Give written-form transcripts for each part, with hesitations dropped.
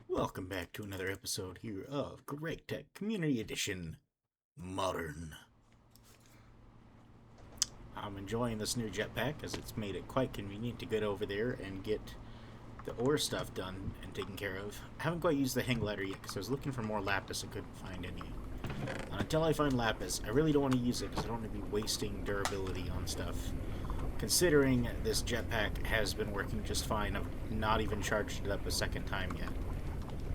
Welcome back to another episode here of Gregtech Community Edition Modern. I'm enjoying this new jetpack as it's made it quite convenient to get over there and get the ore stuff done and taken care of. I haven't quite used the hang glider yet because I was looking for more lapis and couldn't find any. Until I find lapis, I really don't want to use it because I don't want to be wasting durability on stuff. Considering this jetpack has been working just fine, I've not even charged it up a second time yet.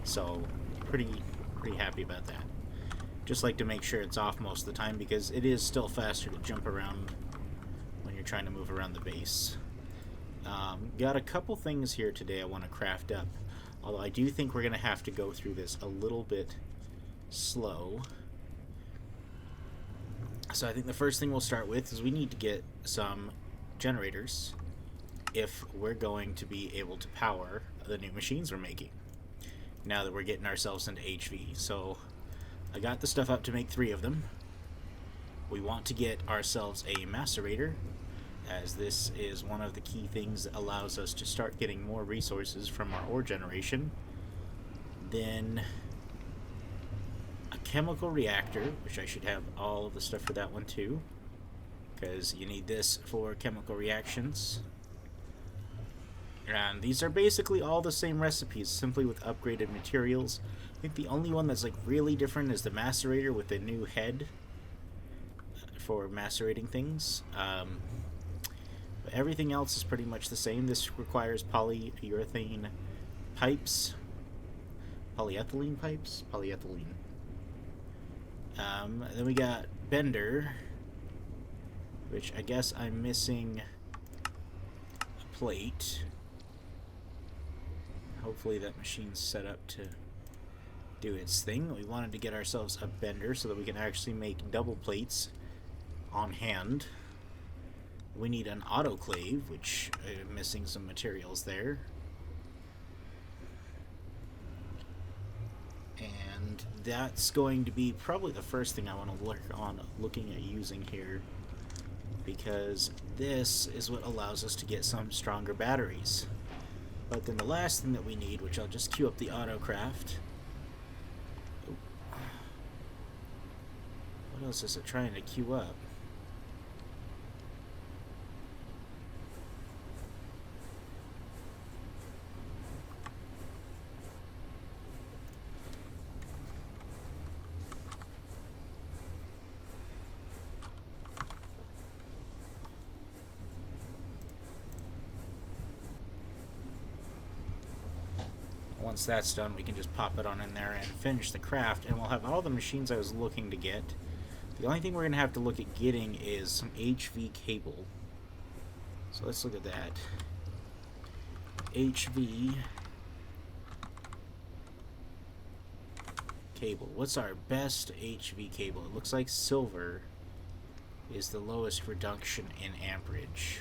So, pretty happy about that. Just like to make sure it's off most of the time because it is still faster to jump around when you're trying to move around the base. Got a couple things here today I want to craft up. Although I do think we're going to have to go through this a little bit slow. So I think the first thing we'll start with is we need to get some generators if we're going to be able to power the new machines we're making. Now that we're getting ourselves into HV. So I got the stuff up to make 3 of them. We want to get ourselves a macerator, as this is one of the key things that allows us to start getting more resources from our ore generation. Then a chemical reactor, which I should have all of the stuff for that one too, because you need this for chemical reactions. And these are basically all the same recipes, simply with upgraded materials. I think the only one that's like really different is the macerator with the new head for macerating things. But everything else is pretty much the same. This requires polyurethane pipes. Polyethylene pipes? Polyethylene. Then we got Bender, which I guess I'm missing a plate. Hopefully that machine's set up to do its thing. We wanted to get ourselves a bender so that we can actually make double plates on hand. We need an autoclave, which I'm missing some materials there. And that's going to be probably the first thing I want to work on looking at using here, because this is what allows us to get some stronger batteries. But then the last thing that we need, which I'll just queue up the autocraft. What else is it trying to queue up? Once that's done, we can just pop it on in there and finish the craft, and we'll have all the machines I was looking to get. The only thing we're going to have to look at getting is some HV cable. So let's look at that. HV cable. What's our best HV cable? It looks like silver is the lowest reduction in amperage.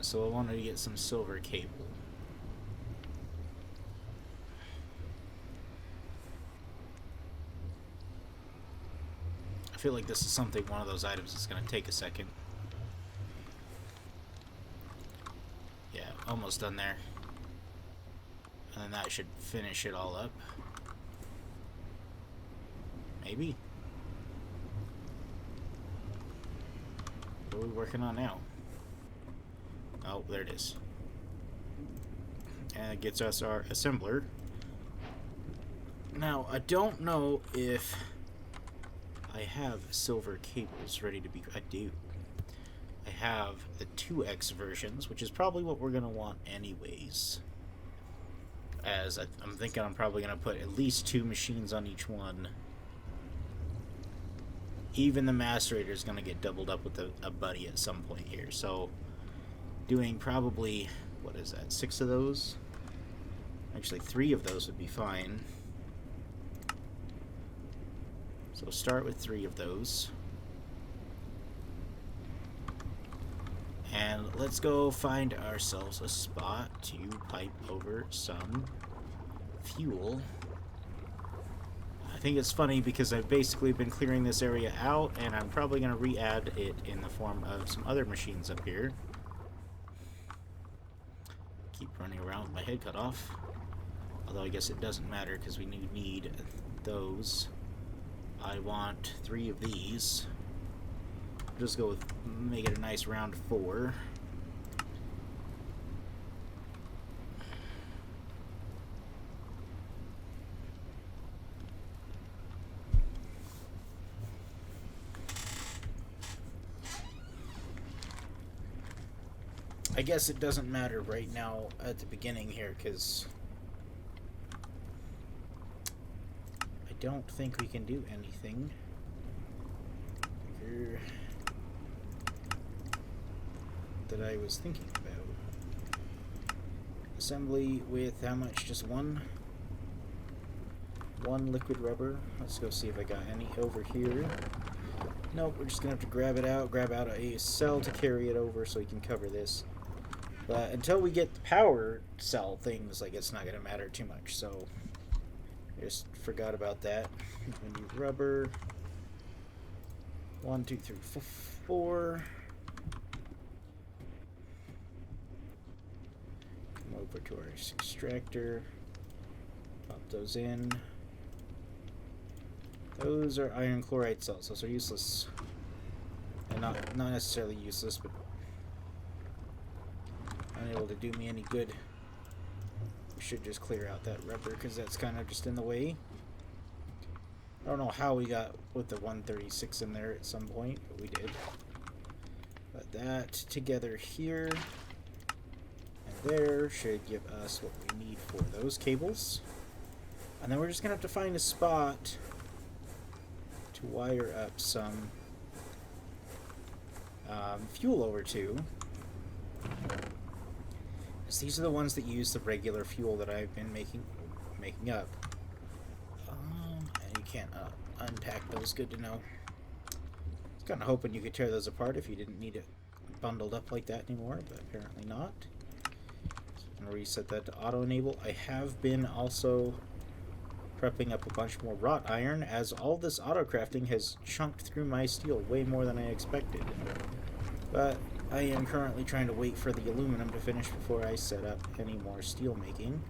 So I wanted to get some silver cable. I feel like this is something, one of those items that's going to take a second. Yeah, almost done there. And then that should finish it all up. Maybe. What are we working on now? Oh, there it is. And it gets us our assembler. Now, I don't know if I have silver cables ready to be... I do. I have the 2X versions, which is probably what we're going to want anyways. As I'm thinking I'm probably going to put at least 2 machines on each one. Even the macerator is going to get doubled up with a buddy at some point here, so... doing probably, what is that, 6 of those? Actually, 3 of those would be fine. So start with 3 of those. And let's go find ourselves a spot to pipe over some fuel. I think it's funny because I've basically been clearing this area out, and I'm probably going to re-add it in the form of some other machines up here. Keep running around with my head cut off. Although I guess it doesn't matter because we need those. I want 3 of these. Just go with, make it a nice round 4. I guess it doesn't matter right now at the beginning here because I don't think we can do anything here that I was thinking about. Assembly with how much? Just one liquid rubber. Let's go see if I got any over here. Nope, we're just gonna have to grab out a cell to carry it over so we can cover this. But until we get the power cell things, like, it's not gonna matter too much, so just forgot about that. We need rubber. 1, 2, 3, 4. Come over to our extractor. Pop those in. Those are iron chloride cells. Those are useless. And not necessarily useless, but unable to do me any good. We should just clear out that rubber because that's kind of just in the way. I don't know how we got with the 136 in there at some point, but we did. But that together here and there should give us what we need for those cables. And then we're just going to have to find a spot to wire up some fuel over to. These are the ones that use the regular fuel that I've been making up. And you can't unpack those. Good to know. I was kind of hoping you could tear those apart if you didn't need it bundled up like that anymore, but apparently not. So I'm going to reset that to auto enable. I have been also prepping up a bunch more wrought iron, as all this auto crafting has chunked through my steel way more than I expected. But I am currently trying to wait for the aluminum to finish before I set up any more steel making.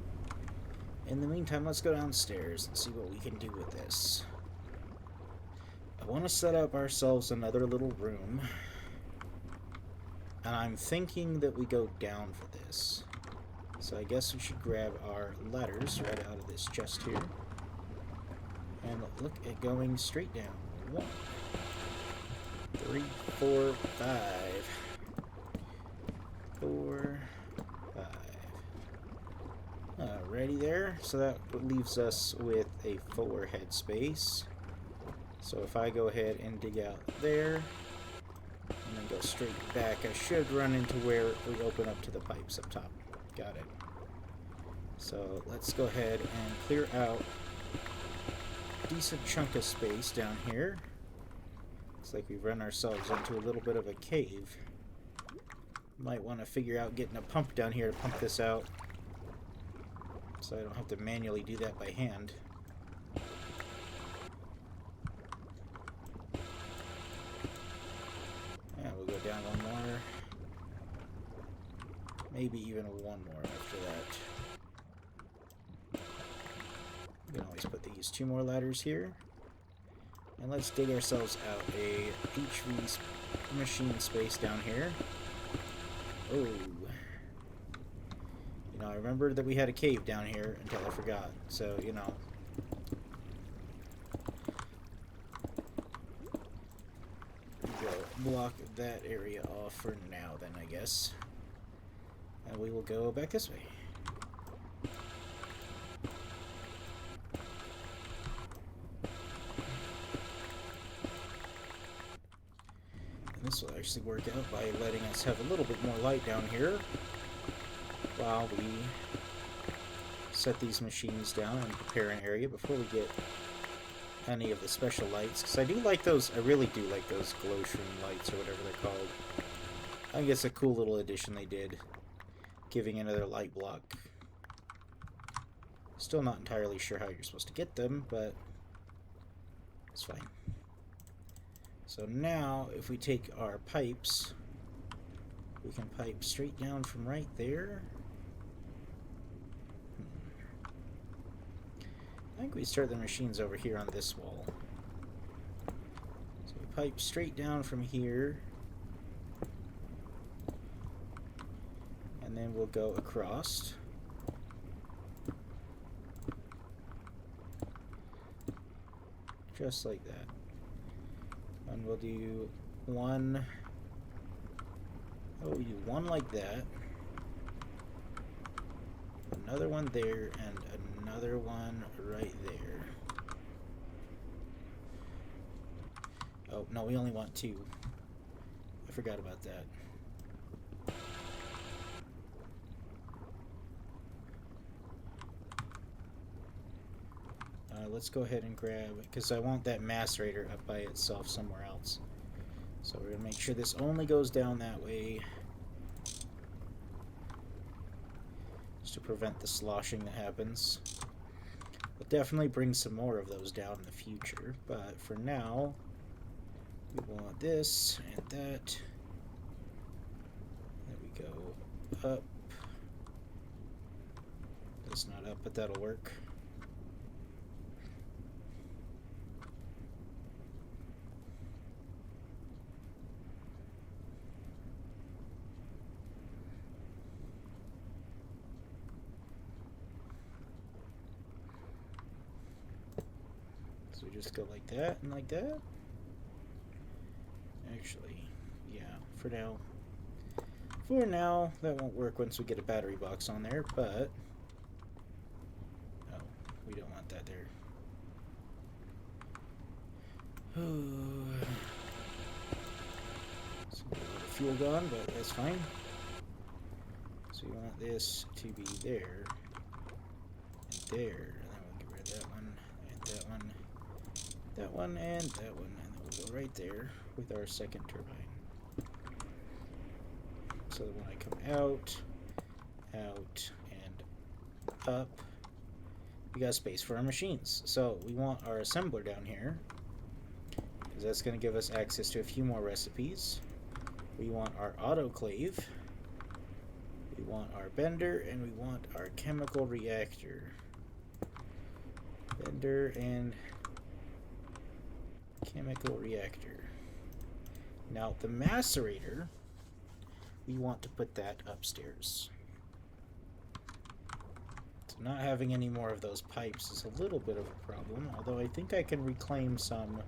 In the meantime, let's go downstairs and see what we can do with this. I want to set up ourselves another little room, and I'm thinking that we go down for this. So I guess we should grab our ladders right out of this chest here and look at going straight down. 1, 3, 4, 5. 4, 5. Alrighty there. So that leaves us with a 4 head space. So if I go ahead and dig out there and then go straight back, I should run into where we open up to the pipes up top. Got it. So let's go ahead and clear out a decent chunk of space down here. Looks like we've run ourselves into a little bit of a cave. Might want to figure out getting a pump down here to pump this out, so I don't have to manually do that by hand. Yeah, we'll go down 1 more. Maybe even 1 more after that. We can always put these 2 more ladders here. And let's dig ourselves out a HV machine space down here. Oh. You know, I remembered that we had a cave down here until I forgot. So, you know. Go block that area off for now then, I guess. And we will go back this way. This will actually work out by letting us have a little bit more light down here while we set these machines down and prepare an area before we get any of the special lights. Because I do like those, I really do like those glow shroom lights or whatever they're called. I think it's a cool little addition they did, giving another light block. Still not entirely sure how you're supposed to get them, but It's fine. So now, if we take our pipes, we can pipe straight down from right there. I think we start the machines over here on this wall. So we pipe straight down from here. And then we'll go across. Just like that. And we'll do one. Oh, we do one like that. Another one there, and another one right there. Oh, no, we only want two. I forgot about that. Let's go ahead and grab, because I want that macerator up by itself somewhere else. So we're going to make sure this only goes down that way, just to prevent the sloshing that happens. We'll definitely bring some more of those down in the future, but for now, we want this and that. There we go. Up. That's not up, but that'll work. So we just go like that and like that. Actually, yeah, for now. For now, that won't work once we get a battery box on there, but... Oh, we don't want that there. So a little fuel gone, but that's fine. So we want this to be there, and there, and then we'll get rid of that one, and that one. That one and that one, and then we'll go right there with our second turbine. So that when I come out, and up, we got space for our machines. So we want our assembler down here, because that's going to give us access to a few more recipes. We want our autoclave, we want our bender, and we want our chemical reactor. Bender and chemical reactor. Now the macerator, we want to put that upstairs. So not having any more of those pipes is a little bit of a problem, although I think I can reclaim some.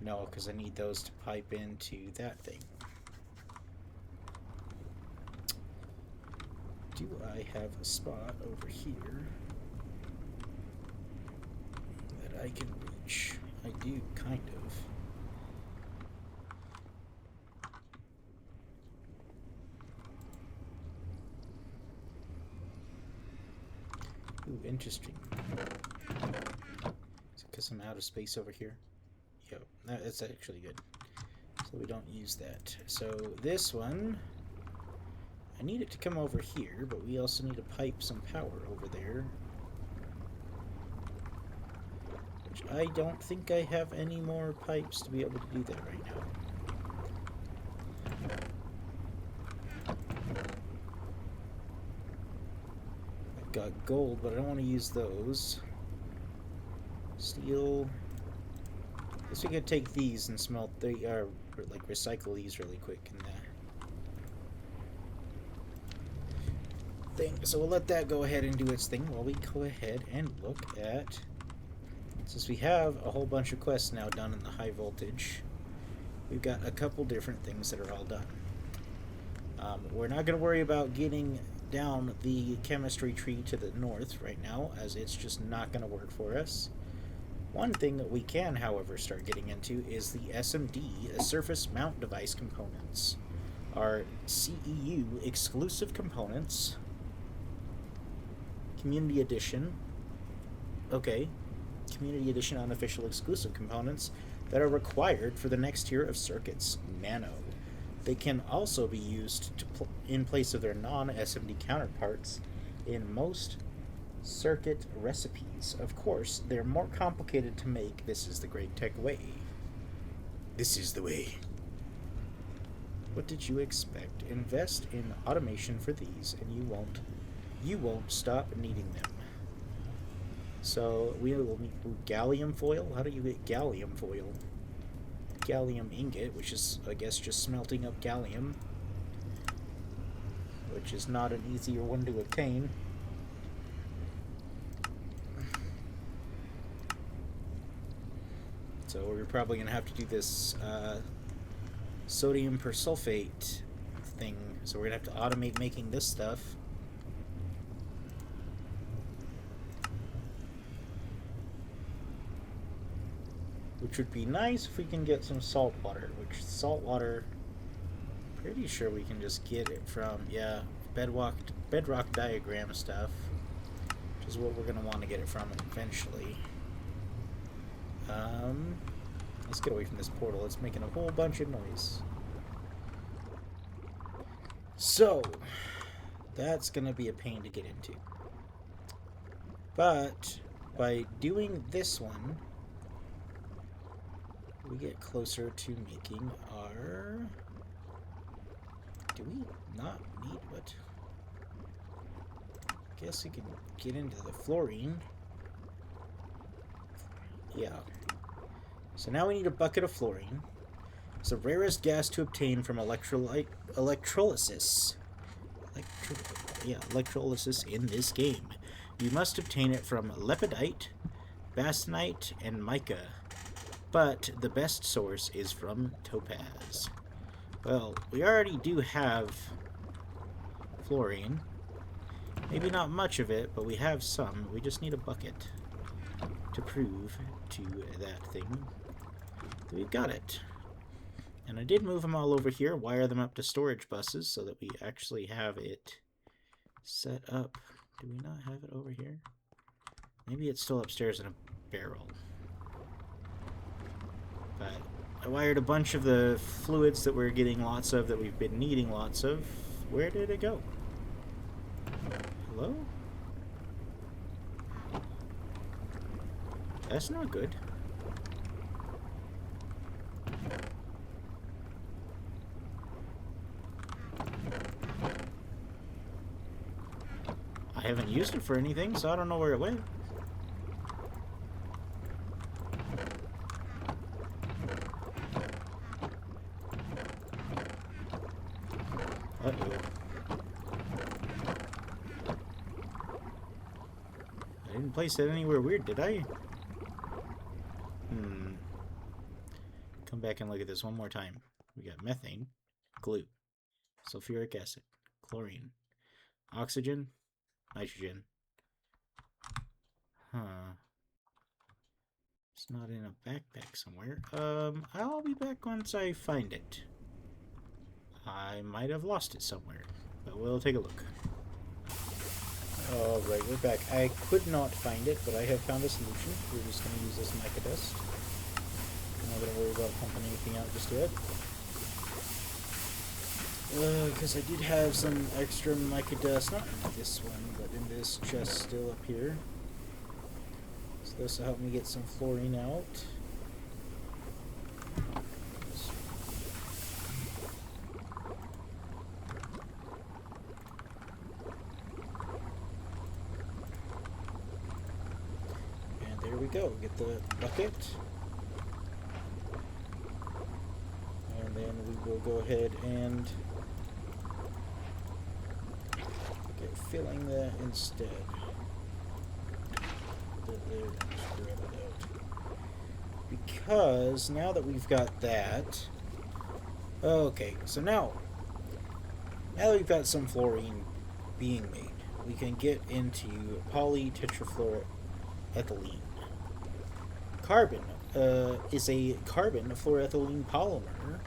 No, because I need those to pipe into that thing. Do I have a spot over here that I can reach? I do, kind of. Ooh, interesting. Is it because I'm out of space over here? Yep, that's actually good. So we don't use that. So this one, I need it to come over here, but we also need to pipe some power over there. Which I don't think I have any more pipes to be able to do that right now. I've got gold, but I don't want to use those. Steel. I guess we could take these and smelt the, or like recycle these really quick in the thing. So we'll let that go ahead and do its thing while we go ahead and look at, since we have a whole bunch of quests now done in the high voltage, we've got a couple different things that are all done. We're not going to worry about getting down the chemistry tree to the north right now, as it's just not going to work for us. One thing that we can, however, start getting into is the SMD, Surface Mount Device components. Our CEU exclusive components, Community Edition, okay, Community Edition unofficial exclusive components that are required for the next tier of circuits, Nano. They can also be used to in place of their non-SMD counterparts in most Circuit recipes. Of course, they're more complicated to make. This is the Gregtech way. This is the way. What did you expect? Invest in automation for these, and you won't stop needing them. So we will need gallium foil. How do you get gallium foil? Gallium ingot, which is, I guess, just smelting up gallium, which is not an easier one to obtain. So we're probably going to have to do this sodium persulfate thing. So we're going to have to automate making this stuff. Which would be nice if we can get some salt water, which salt water, pretty sure we can just get it from, yeah, bedrock diagram stuff, which is what we're going to want to get it from eventually. Let's get away from this portal. It's making a whole bunch of noise. So, that's going to be a pain to get into. But, by doing this one, we get closer to making our... Do we not need what? I guess we can get into the fluorine. Yeah. So now we need a bucket of fluorine. It's the rarest gas to obtain from electrolysis. Electrolysis in this game. You must obtain it from lepidite, basanite, and mica. But the best source is from topaz. Well, we already do have fluorine. Maybe not much of it, but we have some. We just need a bucket to prove to that thing that we've got it. And I did move them all over here, wire them up to storage buses so that we actually have it set up. Do we not have it over here? Maybe it's still upstairs in a barrel. But I wired a bunch of the fluids that we're getting lots of, that we've been needing lots of. Where did it go? Hello? That's not good. I haven't used it for anything, so I don't know where it went. Uh-oh. I didn't place it anywhere weird, did I? Come back and look at this one more time. We got methane, glue, sulfuric acid, chlorine, oxygen, nitrogen. Huh. It's not in a backpack somewhere. I'll be back once I find it. I might have lost it somewhere, but we'll take a look. Alright, we're back. I could not find it, but I have found a solution. We're just going to use this mica dust. I'm not going to worry about pumping anything out just yet. Because I did have some extra mica dust, not in this one, but in this chest still up here. So this will help me get some fluorine out. And there we go. Get the bucket. And then we will go ahead and get filling that instead. There, just grab it out. Because now that we've got that, okay, so now that we've got some fluorine being made, we can get into polytetrafluorethylene. Carbon is a carbon fluoroethylene polymer.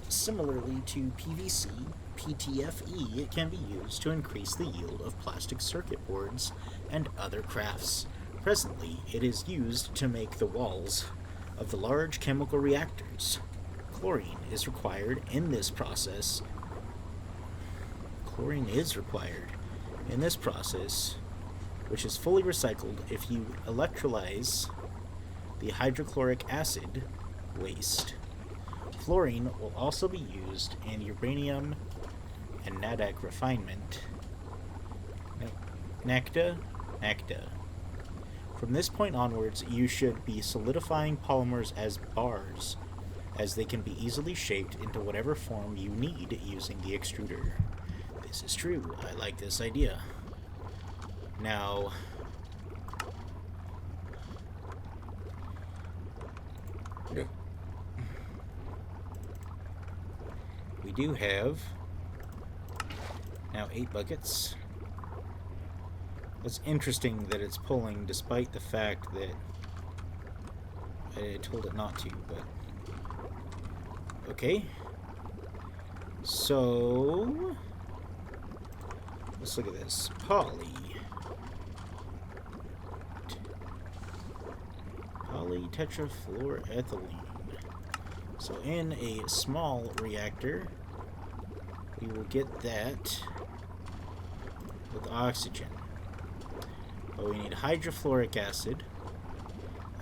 Similarly to PVC, PTFE, it can be used to increase the yield of plastic circuit boards and other crafts. Presently, it is used to make the walls of the large chemical reactors. Chlorine is required in this process. Chlorine is required in this process which is fully recycled if you electrolyze the hydrochloric acid waste. Fluorine will also be used in uranium and NADAC refinement. NACTA? NACTA. From this point onwards, you should be solidifying polymers as bars, as they can be easily shaped into whatever form you need using the extruder. This is true. I like this idea. Now, we do have now 8 buckets. It's interesting that it's pulling despite the fact that I told it not to, but okay. So let's look at this. Polytetrafluorethylene. So in a small reactor, we will get that with oxygen. But we need hydrofluoric acid,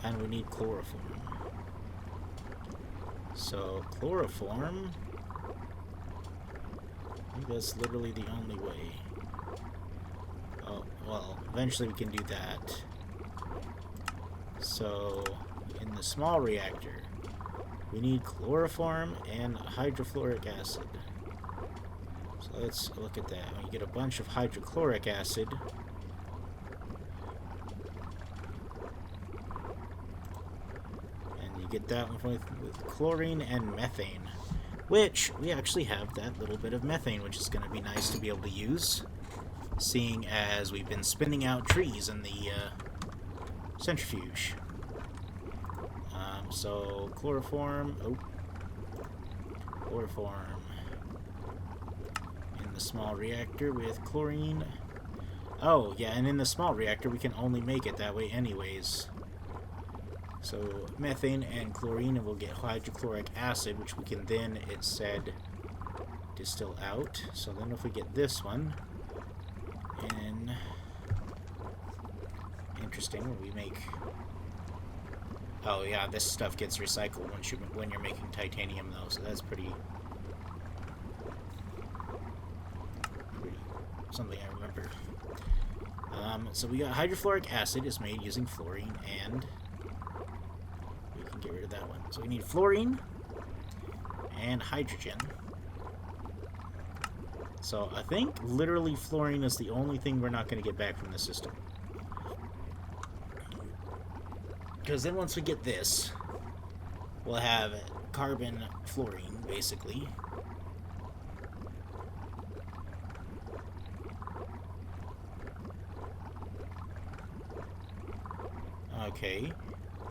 and we need chloroform. So chloroform, I think that's literally the only way. Oh, well, eventually we can do that. So in the small reactor, we need chloroform and hydrofluoric acid. So let's look at that. We get a bunch of hydrochloric acid. And you get that one with chlorine and methane. Which, we actually have that little bit of methane, which is going to be nice to be able to use. Seeing as we've been spinning out trees in the centrifuge. So chloroform, chloroform in the small reactor with chlorine. Oh, yeah, and in the small reactor we can only make it that way anyways. So methane and chlorine, and we'll get hydrochloric acid, which we can then, it said, distill out. So then if we get this one, and interesting, we make... Oh yeah, this stuff gets recycled when you're making titanium though, so that's pretty something I remember. So we got hydrofluoric acid is made using fluorine, and we can get rid of that one. So we need fluorine and hydrogen. So I think literally fluorine is the only thing we're not going to get back from the system. Because then once we get this, we'll have carbon fluorine, basically. Okay.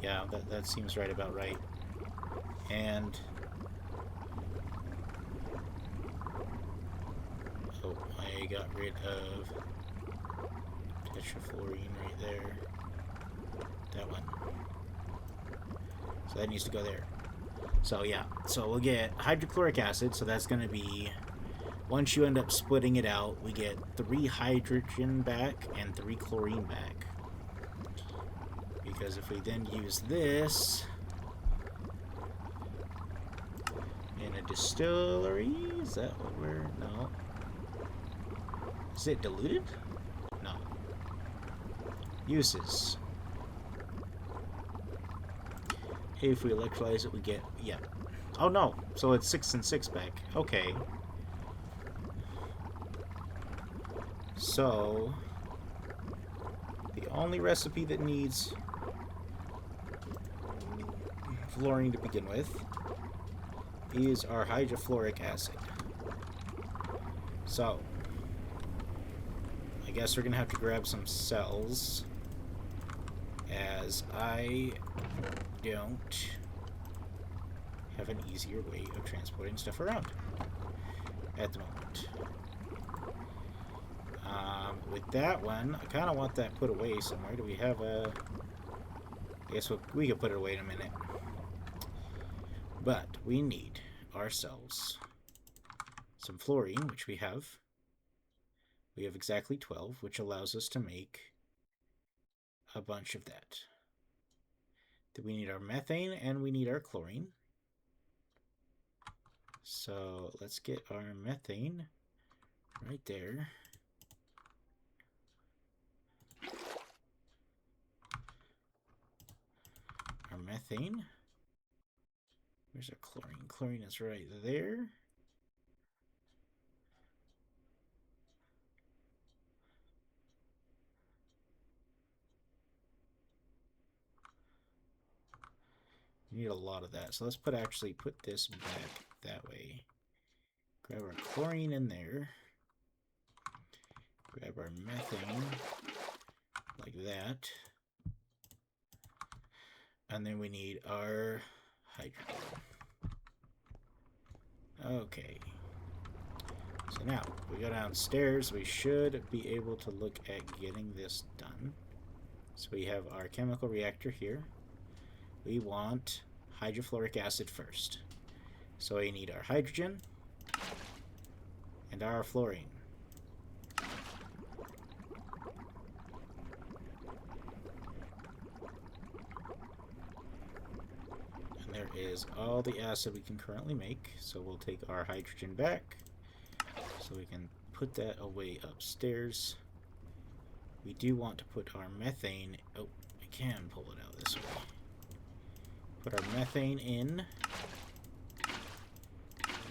Yeah, that seems right about right. And... oh, I got rid of tetrafluorine right there. That one. So that needs to go there. So yeah, so we'll get hydrochloric acid, so that's going to be, once you end up splitting it out, we get 3 hydrogen back and 3 chlorine back. Because if we then use this in a distillery, is that what we're, no. Is it diluted? No. Uses. If we electrolyze it, we get, yeah. Oh no, so it's 6 and 6 back. Okay. So, the only recipe that needs fluorine to begin with is our hydrofluoric acid. So, I guess we're going to have to grab some cells, as I don't have an easier way of transporting stuff around at the moment. With that one, I kind of want that put away somewhere. Do we have a... I guess we could put it away in a minute. But we need ourselves some fluorine, which we have. We have exactly 12, which allows us to make a bunch of that. Then we need our methane and we need our chlorine. So let's get our methane right there. Our methane. Where's our chlorine? Chlorine is right there. We need a lot of that. So let's actually put this back that way. Grab our chlorine in there. Grab our methane like that. And then we need our hydrogen. Okay. So now, we go downstairs, we should be able to look at getting this done. So we have our chemical reactor here. We want hydrofluoric acid first. So we need our hydrogen and our fluorine. And there is all the acid we can currently make. So we'll take our hydrogen back. So we can put that away upstairs. We do want to put our methane... Oh, I can pull it out this way. Put our methane in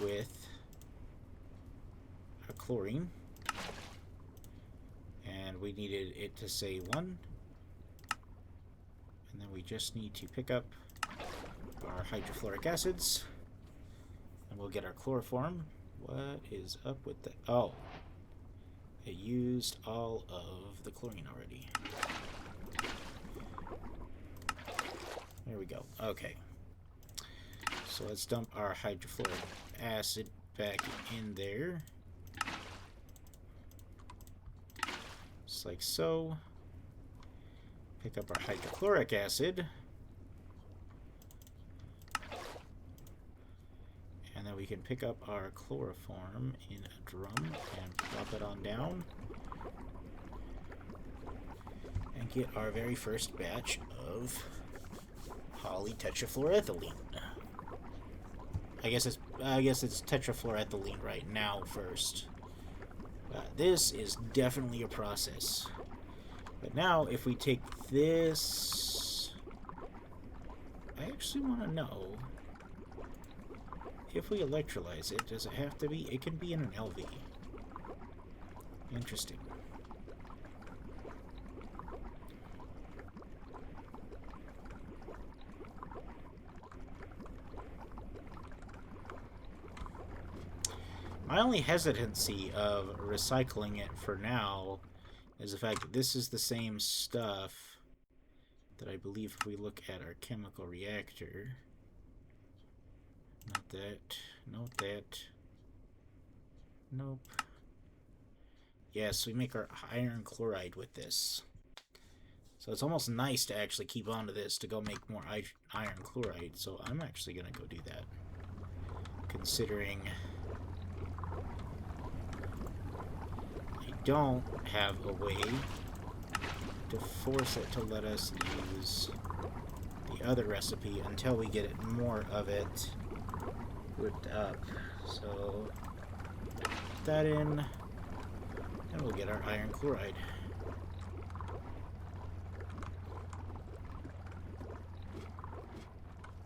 with our chlorine. And we needed it to say 1. And then we just need to pick up our hydrofluoric acids. And we'll get our chloroform. What is up with that? Oh, it used all of the chlorine already. There we go. Okay. So let's dump our hydrofluoric acid back in there. Just like so. Pick up our hydrochloric acid. And then we can pick up our chloroform in a drum and plop it on down. And get our very first batch of polytetrafluorethylene. I guess it's tetrafluorethylene right now first. This is definitely a process. But now if we take this, I actually want to know if we electrolyze it, does it have to be? It can be in an LV. Interesting. My only hesitancy of recycling it for now is the fact that this is the same stuff that I believe if we look at our chemical reactor. Not that. Not that. Nope. Yes, we make our iron chloride with this. So it's almost nice to actually keep on to this to go make more iron chloride. So I'm actually going to go do that. Considering I don't have a way to force it to let us use the other recipe until we get more of it whipped up. So put that in, and we'll get our iron chloride.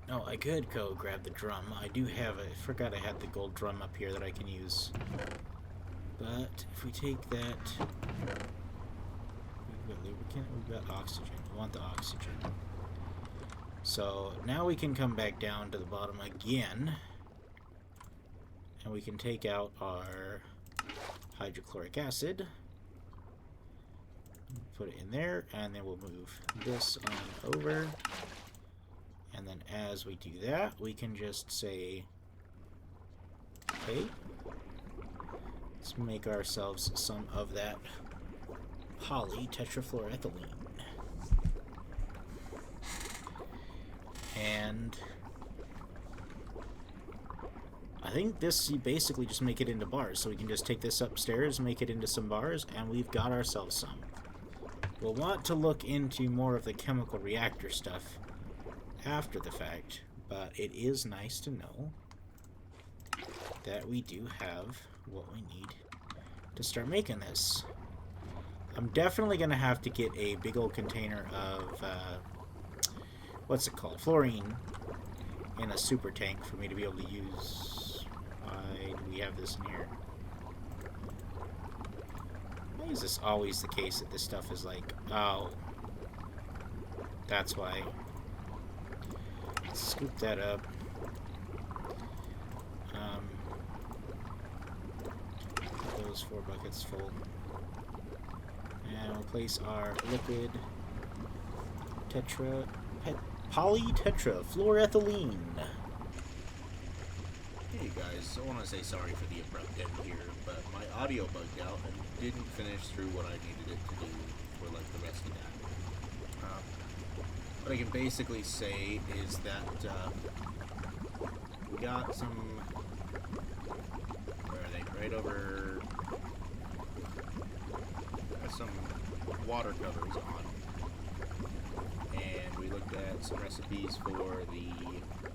Oh, I could go grab the drum. I do have it. I forgot I had the gold drum up here that I can use. But if we take that, we've got lubricant, we've got oxygen. We want the oxygen. So now we can come back down to the bottom again. And we can take out our hydrochloric acid. Put it in there, and then we'll move this on over. And then as we do that, we can just say, okay, let's make ourselves some of that polytetrafluorethylene. And I think this, you basically just make it into bars. So we can just take this upstairs, make it into some bars, and we've got ourselves some. We'll want to look into more of the chemical reactor stuff after the fact, but it is nice to know that we do have what we need to start making this. I'm definitely going to have to get a big old container of, what's it called? Fluorine in a super tank for me to be able to use. Why do we have this in here? Why is this always the case that this stuff is like, oh, that's why. Let's scoop that up. Get those 4 buckets full. And we'll place our liquid polytetrafluorethylene. Hey guys, I want to say sorry for the abrupt end here, but my audio bugged out and didn't finish through what I needed it to do for like the rest of that. What I can basically say is that we got some, where are they? Right over, some water covers on, and we looked at some recipes for the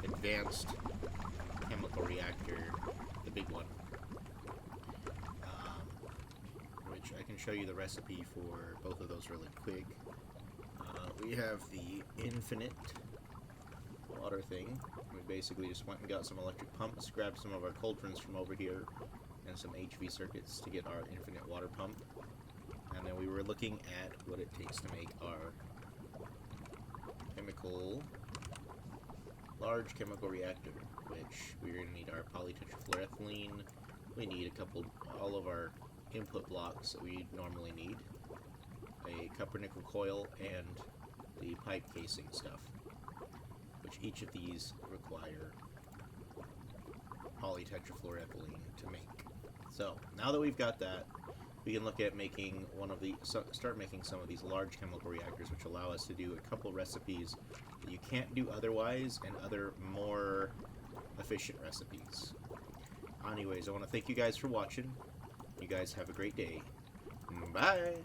advanced chemical reactor, the big one, which I can show you the recipe for both of those really quick. We have the infinite water thing. We basically just went and got some electric pumps, grabbed some of our cauldrons from over here, and some HV circuits to get our infinite water pump. And then we were looking at what it takes to make our large chemical reactor, which we're going to need our polytetrafluorethylene. We need all of our input blocks that we normally need, a copper nickel coil, and the pipe casing stuff, which each of these require polytetrafluorethylene to make. So now that we've got that, we can look at making start making some of these large chemical reactors, which allow us to do a couple recipes that you can't do otherwise, and other more efficient recipes. Anyways, I want to thank you guys for watching. You guys have a great day. Bye!